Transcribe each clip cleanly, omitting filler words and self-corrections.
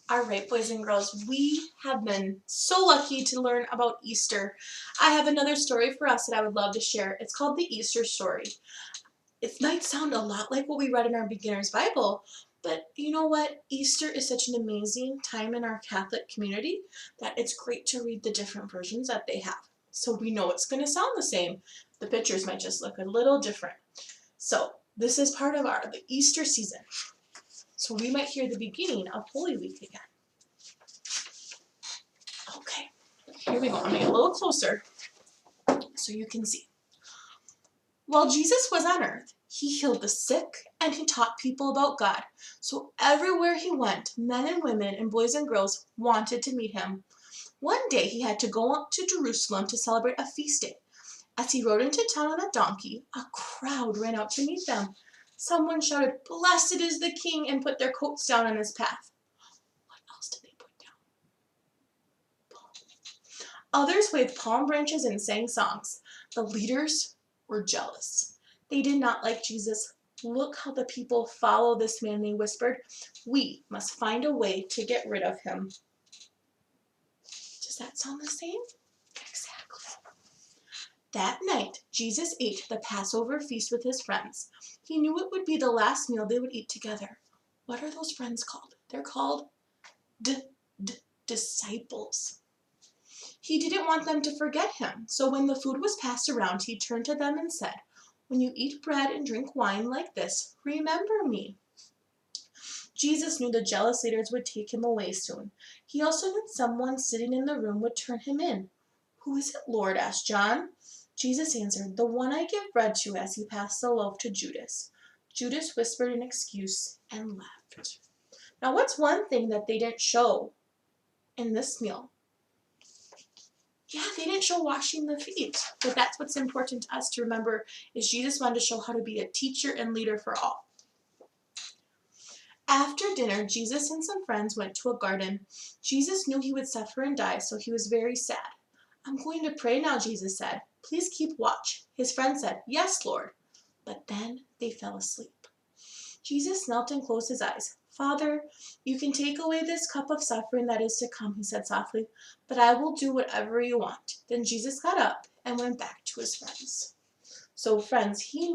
All right, boys and girls, we have been so lucky to learn about Easter. I have another story for us that I would love to share. It's called the Easter story. It might sound a lot like what we read in our beginner's Bible, but you know what? Easter is such an amazing time in our Catholic community that it's great to read the different versions that they have. So we know it's going to sound the same. The pictures might just look a little different. So this is part of the Easter season. So we might hear the beginning of Holy Week again. Okay, here we go. I'm going to get a little closer so you can see. While Jesus was on earth, he healed the sick and he taught people about God. So everywhere he went, men and women and boys and girls wanted to meet him. One day he had to go up to Jerusalem to celebrate a feast day. As he rode into town on a donkey, a crowd ran out to meet them. Someone shouted, "Blessed is the King," and put their coats down on his path. What else did they put down? Others waved palm branches and sang songs. The leaders were jealous. They did not like Jesus. "Look how the people follow this man," they whispered. "We must find a way to get rid of him." Does that sound the same? Exactly. That night, Jesus ate the Passover feast with his friends. He knew it would be the last meal they would eat together. What are those friends called? They're called disciples. He didn't want them to forget him, so when the food was passed around, he turned to them and said, "When you eat bread and drink wine like this, remember me." Jesus knew the jealous leaders would take him away soon. He also knew someone sitting in the room would turn him in. "Who is it, Lord?" asked John. Jesus answered, "The one I give bread to," as he passed the loaf to Judas. Judas whispered an excuse and left. Now, what's one thing that they didn't show in this meal? Yeah, they didn't show washing the feet, but that's what's important to us to remember is Jesus wanted to show how to be a teacher and leader for all. After dinner, Jesus and some friends went to a garden. Jesus knew he would suffer and die, so he was very sad. "I'm going to pray now," Jesus said. "Please keep watch." His friend said, "Yes, Lord." But then they fell asleep. Jesus knelt and closed his eyes. "Father, you can take away this cup of suffering that is to come," he said softly, "but I will do whatever you want." Then Jesus got up and went back to his friends. So friends, we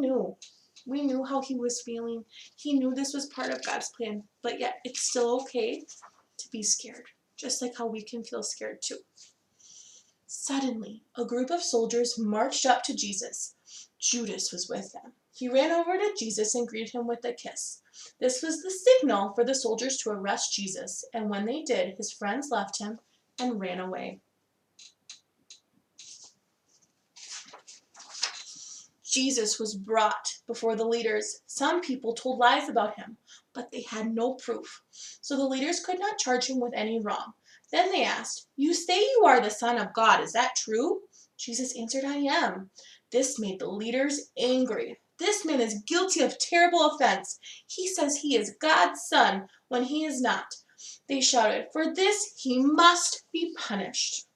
knew how he was feeling. He knew this was part of God's plan, but yet it's still okay to be scared, just like how we can feel scared too. Suddenly, a group of soldiers marched up to Jesus. Judas was with them. He ran over to Jesus and greeted him with a kiss. This was the signal for the soldiers to arrest Jesus, and when they did, his friends left him and ran away. Jesus was brought before the leaders. Some people told lies about him, but they had no proof, so the leaders could not charge him with any wrong. Then they asked, "You say you are the Son of God, is that true?" Jesus answered, "I am." This made the leaders angry. "This man is guilty of terrible offense. He says he is God's son when he is not." They shouted, "For this he must be punished."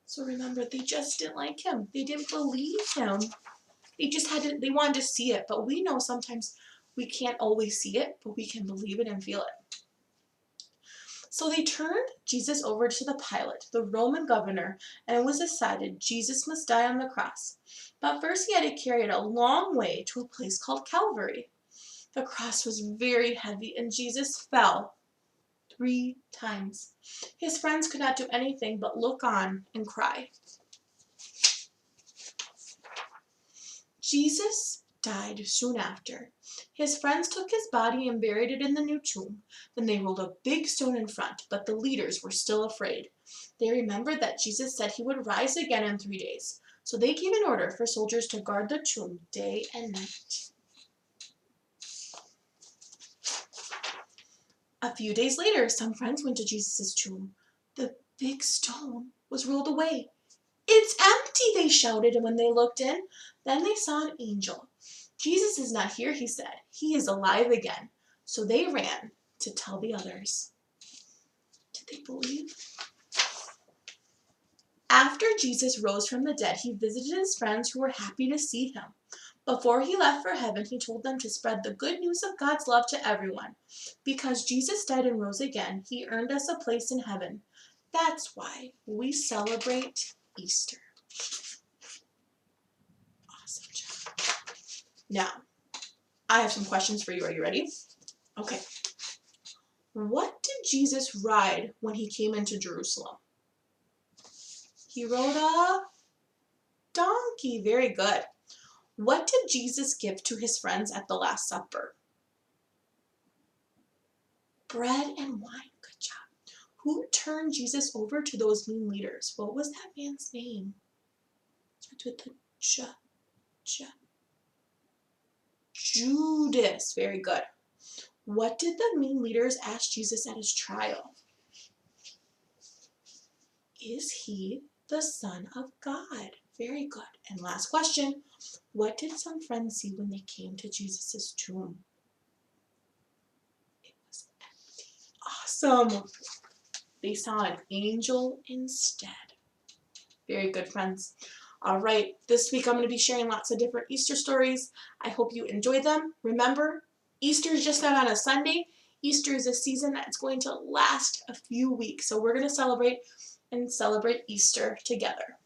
So remember, they just didn't like him. They didn't believe him. They wanted to see it, but we know sometimes we can't always see it, but we can believe it and feel it. So they turned Jesus over to the Pilate, the Roman governor, and it was decided Jesus must die on the cross. But first he had to carry it a long way to a place called Calvary. The cross was very heavy, and Jesus fell 3 times. His friends could not do anything but look on and cry. Jesus died soon after. His friends took his body and buried it in the new tomb. Then they rolled a big stone in front, but the leaders were still afraid. They remembered that Jesus said he would rise again in 3 days, so they gave an order for soldiers to guard the tomb day and night. A few days later, some friends went to Jesus' tomb. The big stone was rolled away. "It's empty," they shouted, and when they looked in, then they saw an angel. "Jesus is not here," he said. "He is alive again." So they ran to tell the others. Did they believe? After Jesus rose from the dead, he visited his friends who were happy to see him. Before he left for heaven, he told them to spread the good news of God's love to everyone. Because Jesus died and rose again, he earned us a place in heaven. That's why we celebrate Easter. Awesome job. Now, I have some questions for you. Are you ready? Okay. What did Jesus ride when he came into Jerusalem? He rode a donkey. Very good. What did Jesus give to his friends at the Last Supper? Bread and wine. Good job. Who turned Jesus over to those mean leaders? What was that man's name? Starts with the Judas. Very good. What did the mean leaders ask Jesus at his trial? Is he the Son of God? Very good. And last question. What did some friends see when they came to Jesus' tomb? It was empty. Awesome. They saw an angel instead. Very good, friends. All right, this week I'm going to be sharing lots of different Easter stories. I hope you enjoy them. Remember, Easter is just not on a Sunday. Easter is a season that's going to last a few weeks. So we're going to celebrate Easter together.